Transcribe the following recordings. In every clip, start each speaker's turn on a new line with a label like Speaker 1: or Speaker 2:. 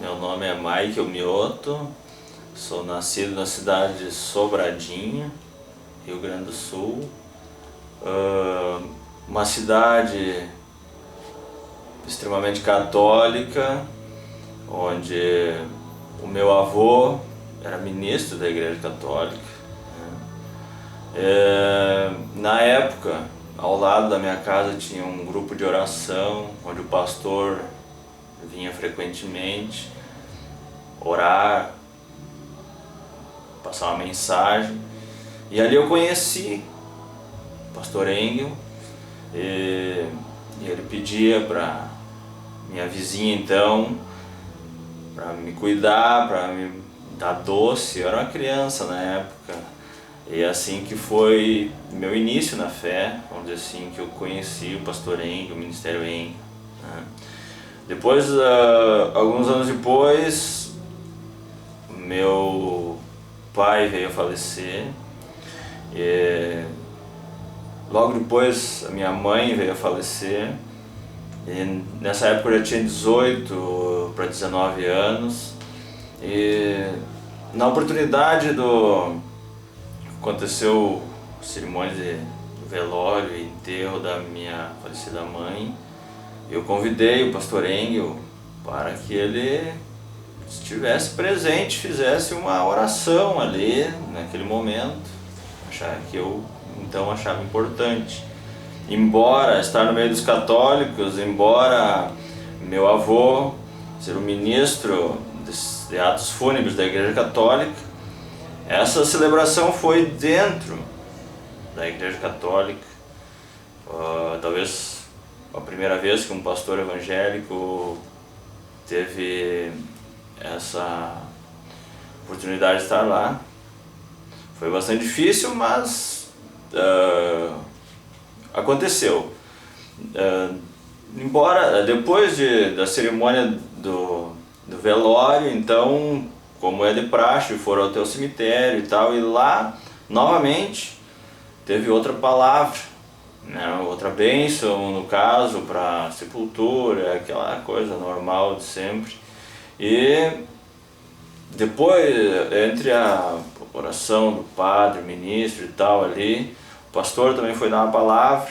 Speaker 1: Meu nome é Michael Mioto, sou nascido na cidade de Sobradinho, Rio Grande do Sul. Uma cidade extremamente católica, onde o meu avô era ministro da Igreja Católica. Na época, ao lado da minha casa tinha um grupo de oração, onde o pastor vinha frequentemente orar, passar uma mensagem. E ali eu conheci o pastor Engel, e ele pedia para minha vizinha então para me cuidar, para me dar doce. Eu era uma criança na época, e assim que foi meu início na fé, vamos dizer assim, que eu conheci o pastor Engel, o ministério Engel, né? Depois, alguns anos depois, meu pai veio a falecer, e logo depois a minha mãe veio a falecer, e nessa época eu já tinha 18 para 19 anos, e na oportunidade aconteceu a cerimônia de velório e enterro da minha falecida mãe. Eu convidei o pastor Engel para que ele estivesse presente, fizesse uma oração ali naquele momento, que eu então achava importante. Embora estar no meio dos católicos, embora meu avô ser o ministro de atos fúnebres da Igreja Católica, essa celebração foi dentro da Igreja Católica. Talvez a primeira vez que um pastor evangélico teve essa oportunidade de estar lá. Foi bastante difícil, mas aconteceu. Embora depois da cerimônia do velório, então, como é de praxe, foram até o cemitério e tal, e lá novamente teve outra palavra, né, outra bênção, no caso, para sepultura, aquela coisa normal de sempre. E depois, entre a oração do padre, ministro e tal ali, o pastor também foi dar uma palavra.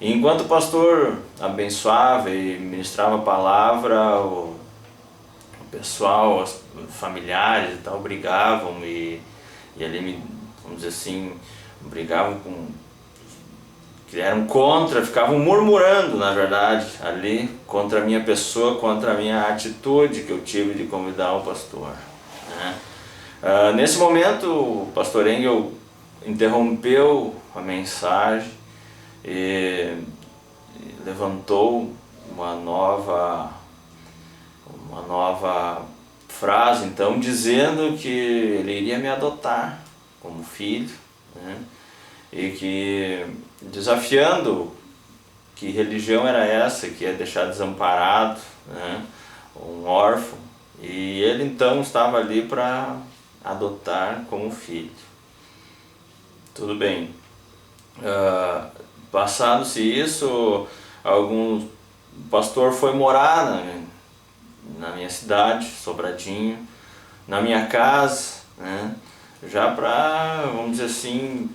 Speaker 1: E enquanto o pastor abençoava e ministrava a palavra, o pessoal, os familiares e tal, brigavam e ali, vamos dizer assim, brigavam que eram contra, ficavam murmurando, na verdade, ali, contra a minha pessoa, contra a minha atitude que eu tive de convidar o pastor, né? Nesse momento, o pastor Engel interrompeu a mensagem e levantou uma nova frase, então, dizendo que ele iria me adotar como filho, né? E que desafiando que religião era essa que ia deixar desamparado, né, um órfão, e ele então estava ali para adotar como filho. Tudo bem. Passado-se isso, o pastor foi morar na minha cidade, Sobradinho, na minha casa, né, já para, vamos dizer assim,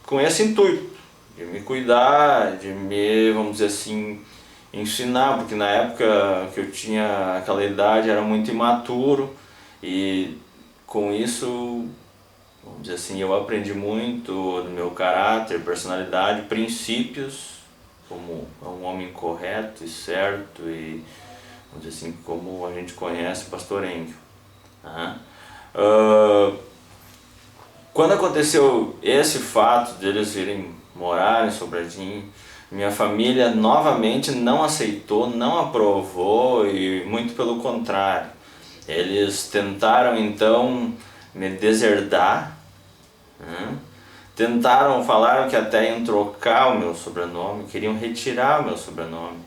Speaker 1: com esse intuito de me cuidar, de me, vamos dizer assim, ensinar, porque na época que eu tinha aquela idade era muito imaturo, e com isso, vamos dizer assim, eu aprendi muito do meu caráter, personalidade, princípios, como um homem correto e certo, e vamos dizer assim, como a gente conhece o pastor Engel. Quando aconteceu esse fato de eles virem morar em Sobradinho, minha família novamente não aceitou, não aprovou, e muito pelo contrário. Eles tentaram então me deserdar, né? Falaram que até iam trocar o meu sobrenome, queriam retirar o meu sobrenome,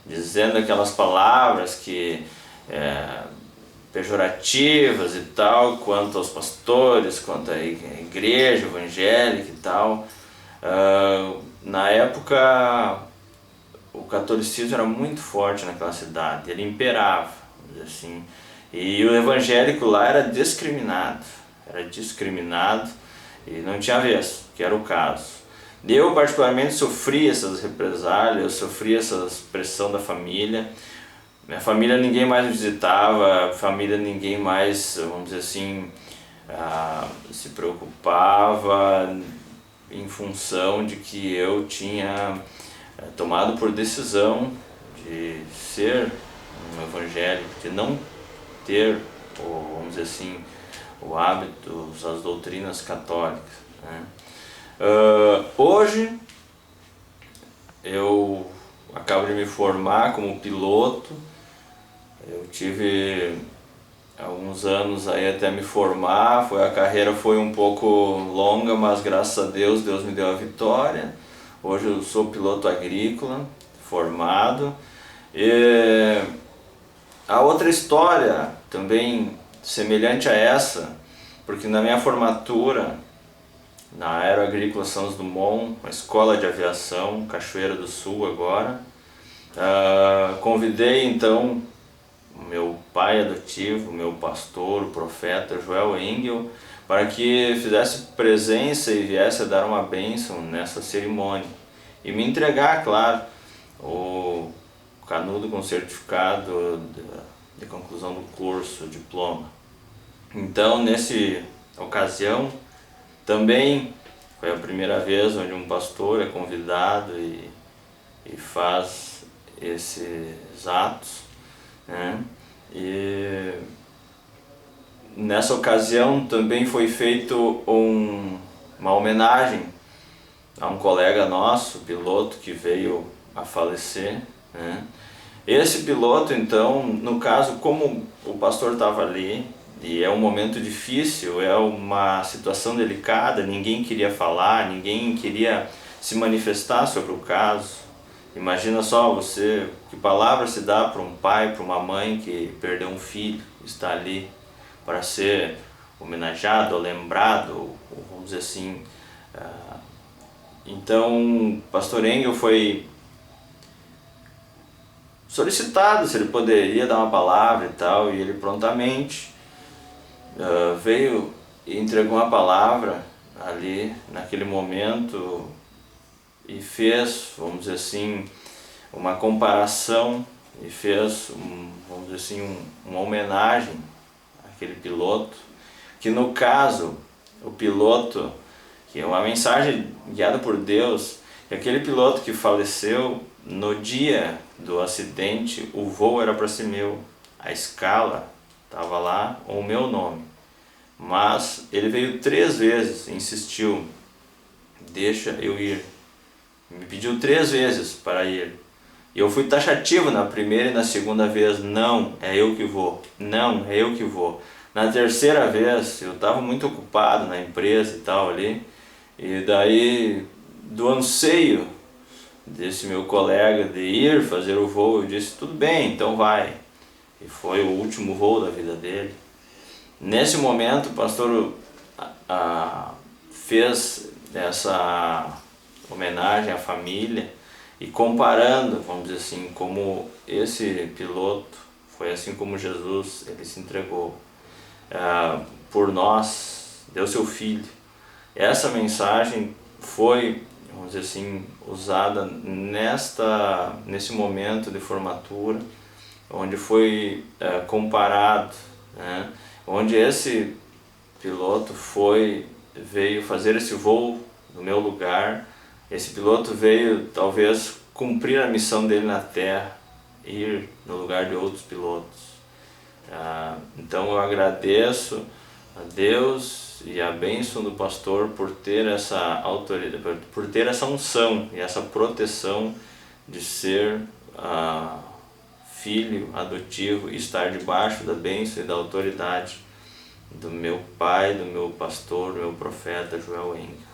Speaker 1: dizendo aquelas palavras que pejorativas e tal, quanto aos pastores, quanto à igreja evangélica e tal. Na época, o catolicismo era muito forte naquela cidade, ele imperava, vamos dizer assim, E o evangélico lá era discriminado e não tinha vez, que era o caso. Eu particularmente sofri essas represálias, eu sofri essa pressão da família. Minha família ninguém mais me visitava, família ninguém mais, vamos dizer assim, se preocupava em função de que eu tinha tomado por decisão de ser um evangélico, de não ter, vamos dizer assim, o hábito, as doutrinas católicas, né? Hoje eu acabo de me formar como piloto. Eu tive alguns anos aí até me formar, a carreira foi um pouco longa, mas graças a Deus, Deus me deu a vitória. Hoje eu sou piloto agrícola, formado. E a outra história, também semelhante a essa, porque na minha formatura, na Aeroagrícola Santos Dumont, uma escola de aviação, Cachoeira do Sul agora, convidei então o meu pai adotivo, o meu pastor, o profeta Joel Engel, para que fizesse presença e viesse a dar uma bênção nessa cerimônia e me entregar, claro, o canudo com certificado de conclusão do curso, o diploma. Então, nessa ocasião, também foi a primeira vez onde um pastor é convidado e faz esses atos, né? E nessa ocasião também foi feito uma homenagem a um colega nosso, piloto, que veio a falecer, né? Esse piloto, então, no caso, como o pastor estava ali, e é um momento difícil, é uma situação delicada, ninguém queria falar, ninguém queria se manifestar sobre o caso. Imagina só você, que palavra se dá para um pai, para uma mãe que perdeu um filho, está ali para ser homenageado, ou lembrado, ou vamos dizer assim. Então, o pastor Engel foi solicitado se ele poderia dar uma palavra e tal, e ele prontamente veio e entregou uma palavra ali naquele momento e fez, vamos dizer assim, uma comparação e fez, vamos dizer assim, uma homenagem àquele piloto, que no caso, o piloto, que é uma mensagem guiada por Deus, que aquele piloto que faleceu, no dia do acidente, o voo era para ser meu, a escala estava lá, o meu nome, mas ele veio 3 vezes, insistiu, deixa eu ir, me pediu 3 vezes para ir, e eu fui taxativo na primeira e na segunda vez, não, é eu que vou, não, é eu que vou. Na terceira vez, eu estava muito ocupado na empresa e tal ali, e daí, do anseio desse meu colega de ir fazer o voo, eu disse, tudo bem, então vai. E foi o último voo da vida dele. Nesse momento, o pastor fez essa homenagem à família e comparando, vamos dizer assim, como esse piloto foi assim como Jesus, ele se entregou por nós, deu seu filho. Essa mensagem foi, vamos dizer assim, usada nesse momento de formatura, onde foi comparado, né? Onde esse piloto veio fazer esse voo no meu lugar. Esse piloto veio talvez cumprir a missão dele na Terra, ir no lugar de outros pilotos. Então eu agradeço a Deus e a bênção do pastor por ter essa autoridade, por ter essa unção e essa proteção de ser filho adotivo e estar debaixo da bênção e da autoridade do meu pai, do meu pastor, do meu profeta Joel Engel.